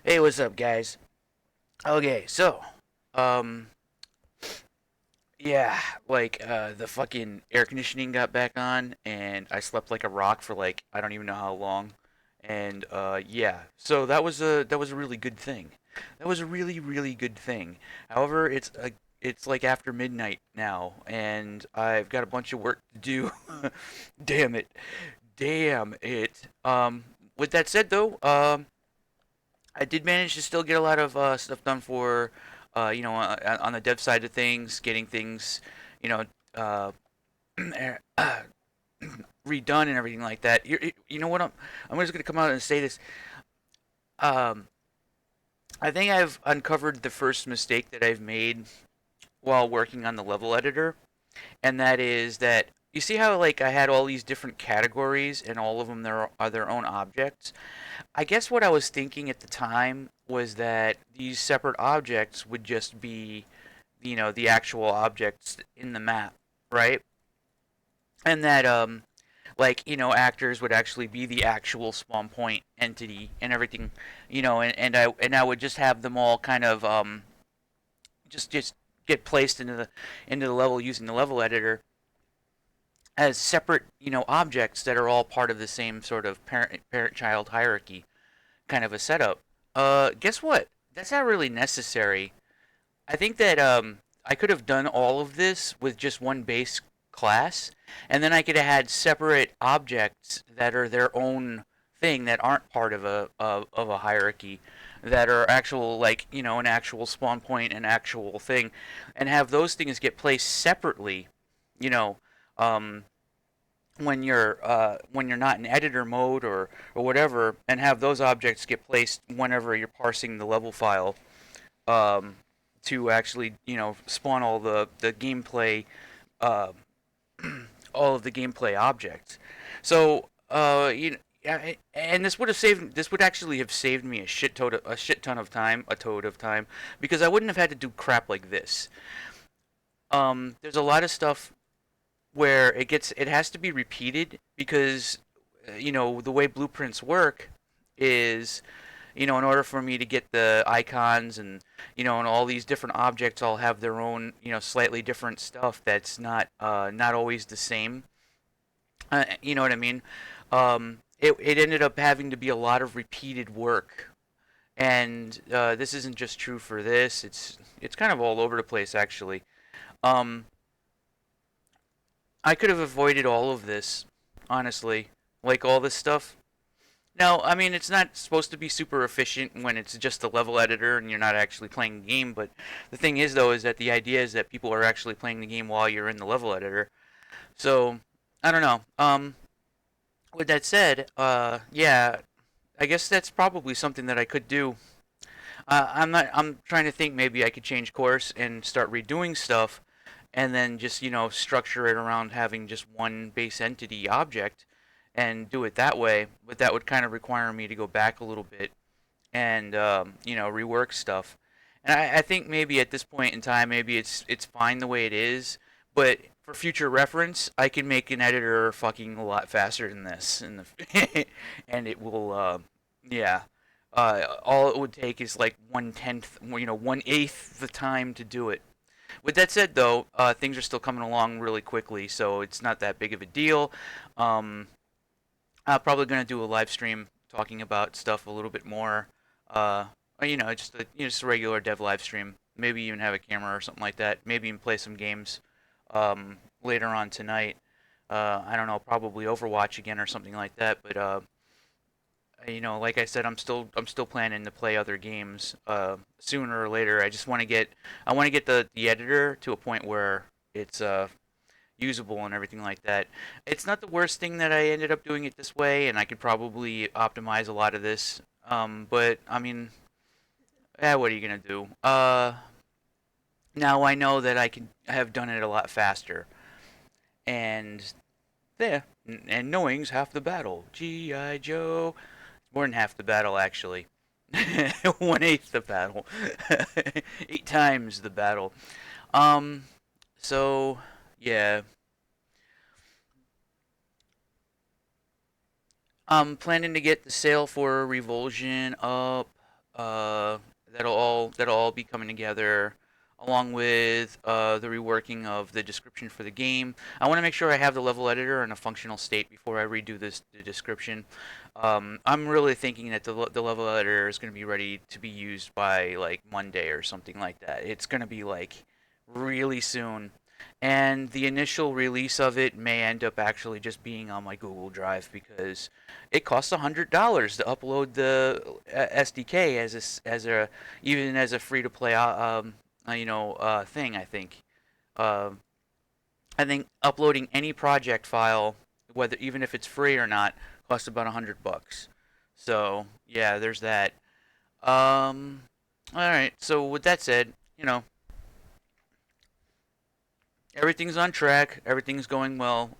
Hey, what's up, guys? Okay, so, um, yeah, the fucking air conditioning got back on, and I slept like a rock for like I don't even know how long, and yeah, so that was a really good thing. That was a really really good thing. However, it's like after midnight now, and I've got a bunch of work to do. Damn it, damn it. With that said, though, I did manage to still get a lot of stuff done for, on the dev side of things, getting things, you know, uh, redone and everything like that. You know what? I'm just gonna come out and say this. Um, I think I've uncovered the first mistake that I've made while working on the level editor, and that is that you see how like I had all these different categories and all of them are their own objects. I guess what I was thinking at the time was that these separate objects would just be, the actual objects in the map, right? And that actors would actually be the actual spawn point entity and everything, and I would just have them all kind of just get placed into the level using the level editor as separate, objects that are all part of the same sort of parent child hierarchy kind of a setup. Guess what? That's not really necessary. I think that I could have done all of this with just one base class, and then I could have had separate objects that are their own thing that aren't part of a hierarchy, that are actual like an actual spawn point, an actual thing, and have those things get placed separately. You know, um, when you're not in editor mode or whatever, and have those objects get placed whenever you're parsing the level file, um, to actually spawn all the gameplay, uh, all of the gameplay objects. So yeah, and this would actually have saved me a shit ton of time, a toad of time, because I wouldn't have had to do crap like this. There's a lot of stuff where it has to be repeated because the way blueprints work is, in order for me to get the icons and all these different objects all have their own, slightly different stuff that's not always the same. You know what I mean? It ended up having to be a lot of repeated work, and this isn't just true for this. It's kind of all over the place actually. Um, I could have avoided all of this, honestly. Like all this stuff. Now, I mean, it's not supposed to be super efficient when it's just a level editor and you're not actually playing the game, but the thing is, though, is that the idea is that people are actually playing the game while you're in the level editor. So, I don't know. With that said, yeah, I guess that's probably something that I could do. I'm trying to think maybe I could change course and start redoing stuff and then just structure it around having just one base entity object and do it that way. But that would kind of require me to go back a little bit and rework stuff. And I think maybe at this point in time, maybe it's fine the way it is. But for future reference, I can make an editor fucking a lot faster than this, and it will, yeah. All it would take is like 1/10, 1/8 the time to do it. With that said, though, things are still coming along really quickly, so it's not that big of a deal. Um, I'm probably gonna do a live stream talking about stuff a little bit more. Uh, just a regular dev live stream. Maybe even have a camera or something like that. Maybe even play some games later on tonight. I don't know, probably Overwatch again or something like that. But like I said, I'm still planning to play other games sooner or later. I want to get the editor to a point where it's usable and everything like that. It's not the worst thing that I ended up doing it this way, and I could probably optimize a lot of this. But I mean, what are you gonna do? Now I know that I could have done it a lot faster, and there, and knowing's half the battle. G.I. Joe. It's more than half the battle, actually. 1/8 the battle. 8 times the battle. Um, so yeah, I'm planning to get the sale for Revulsion up. Uh, that'll all be coming together, along with the reworking of the description for the game. I want to make sure I have the level editor in a functional state before I redo the description. I'm really thinking that the level editor is going to be ready to be used by like Monday or something like that. It's going to be like really soon. And the initial release of it may end up actually just being on my Google Drive because it costs $100 to upload the SDK as a even as a free to play thing. Uh, I think uploading any project file, whether even if it's free or not, costs about $100. So yeah, there's that. All right. So with that said, everything's on track. Everything's going well.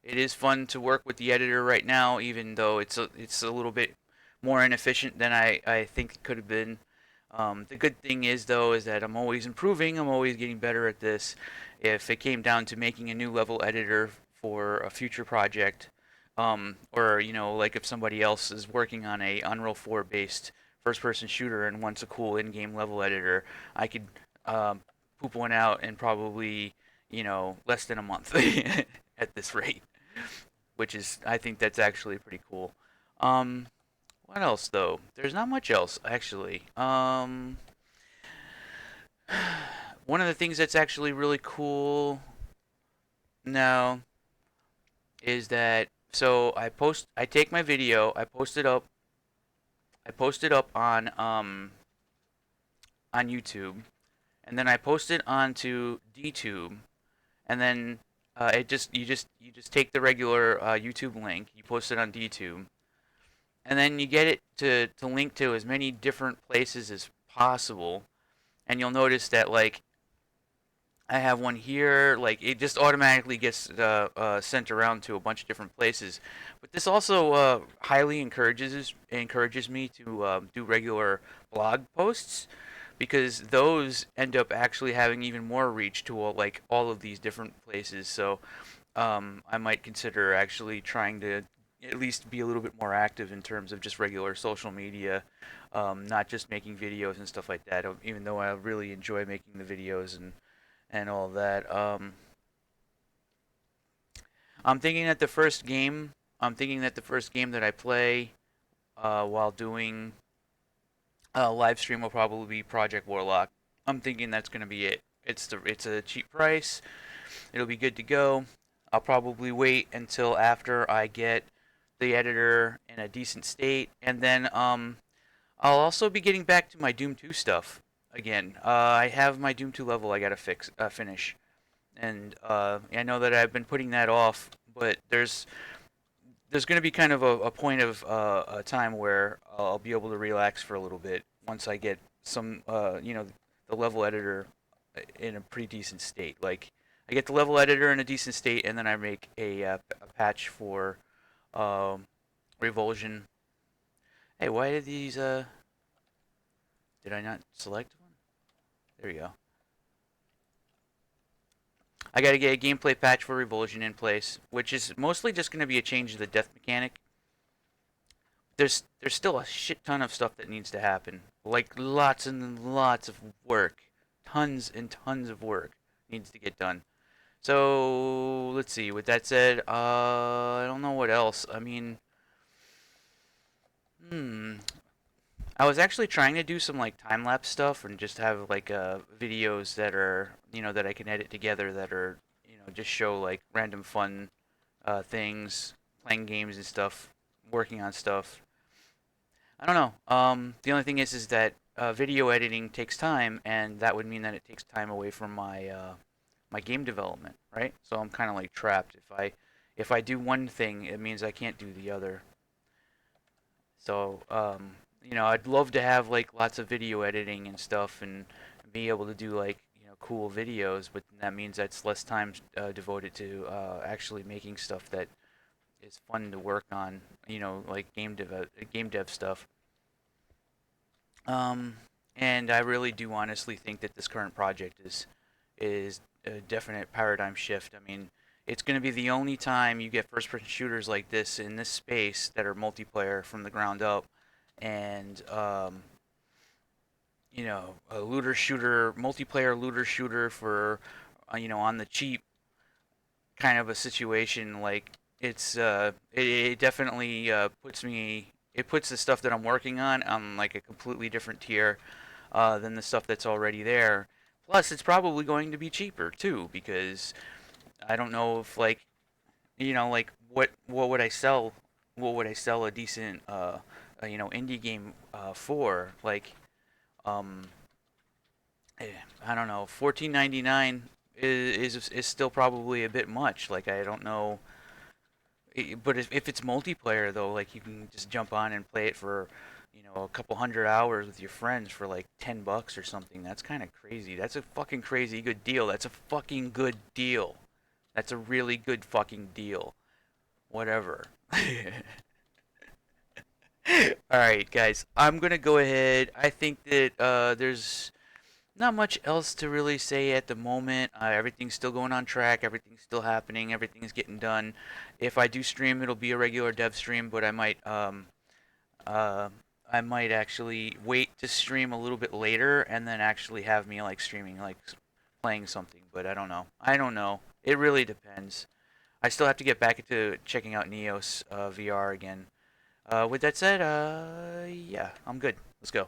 It is fun to work with the editor right now, even though it's a little bit more inefficient than I think it could have been. The good thing is though is that I'm always improving. I'm always getting better at this. If it came down to making a new level editor for a future project, or like if somebody else is working on a Unreal 4 based first-person shooter and wants a cool in-game level editor, I could poop one out in probably less than a month at this rate, which is I think that's actually pretty cool. Um, what else though? There's not much else actually. One of the things that's actually really cool now is that I take my video, I post it up on YouTube, and then I post it onto DTube, and then it just you just take the regular YouTube link, you post it on DTube, and then you get it to link to as many different places as possible, and you'll notice that like I have one here, like it just automatically gets sent around to a bunch of different places. But this also highly encourages me to do regular blog posts because those end up actually having even more reach to all of these different places. So I might consider actually trying to at least be a little bit more active in terms of just regular social media, not just making videos and stuff like that. Even though I really enjoy making the videos and all that. I'm thinking that the first game, I'm thinking that the first game that I play while doing a live stream will probably be Project Warlock. I'm thinking that's gonna be it. It's a cheap price. It'll be good to go. I'll probably wait until after I get the editor in a decent state, and then I'll also be getting back to my Doom 2 stuff again. I have my Doom 2 level I gotta finish, and I know that I've been putting that off, but there's going to be kind of a point of a time where I'll be able to relax for a little bit once I get some the level editor in a pretty decent state. Like I get the level editor in a decent state, and then I make a patch for um, Revulsion. Hey, why did these did I not select one? There you go. I got to get a gameplay patch for Revulsion in place, which is mostly just going to be a change of the death mechanic. There's still a shit ton of stuff that needs to happen. Like lots and lots of work. Tons and tons of work needs to get done. So, let's see. With that said, I don't know what else. I mean, hmm. I was actually trying to do some like time lapse stuff and just have like videos that are that I can edit together that are just show like random fun things, playing games and stuff, working on stuff. I don't know. The only thing is that video editing takes time, and that would mean that it takes time away from my game development, right? So I'm kind of like trapped. If I do one thing, it means I can't do the other. So I'd love to have like lots of video editing and stuff, and be able to do like cool videos, but that means that's less time devoted to actually making stuff that is fun to work on. Like game dev stuff. Um, and I really do honestly think that this current project is a definite paradigm shift. I mean, it's going to be the only time you get first-person shooters like this in this space that are multiplayer from the ground up, and a looter shooter, multiplayer looter shooter for on the cheap kind of a situation. Like it definitely puts the stuff that I'm working on like a completely different tier than the stuff that's already there. Plus, it's probably going to be cheaper too because I don't know if like like what would I sell? What would I sell a decent indie game for? Like um I don't know, 14.99 is still probably a bit much. Like I don't know, but if it's multiplayer though, like you can just jump on and play it for a couple hundred hours with your friends for like $10 or something. That's kind of crazy. That's a fucking crazy good deal. That's a fucking good deal. That's a really good fucking deal. Whatever. All right, guys. I'm gonna go ahead. I think that there's not much else to really say at the moment. Everything's still going on track. Everything's still happening. Everything's getting done. If I do stream, it'll be a regular dev stream, but uh, I might actually wait to stream a little bit later and then actually have me like streaming, like playing something. But I don't know. I don't know. It really depends. I still have to get back into checking out Neos VR again. With that said, yeah, I'm good. Let's go.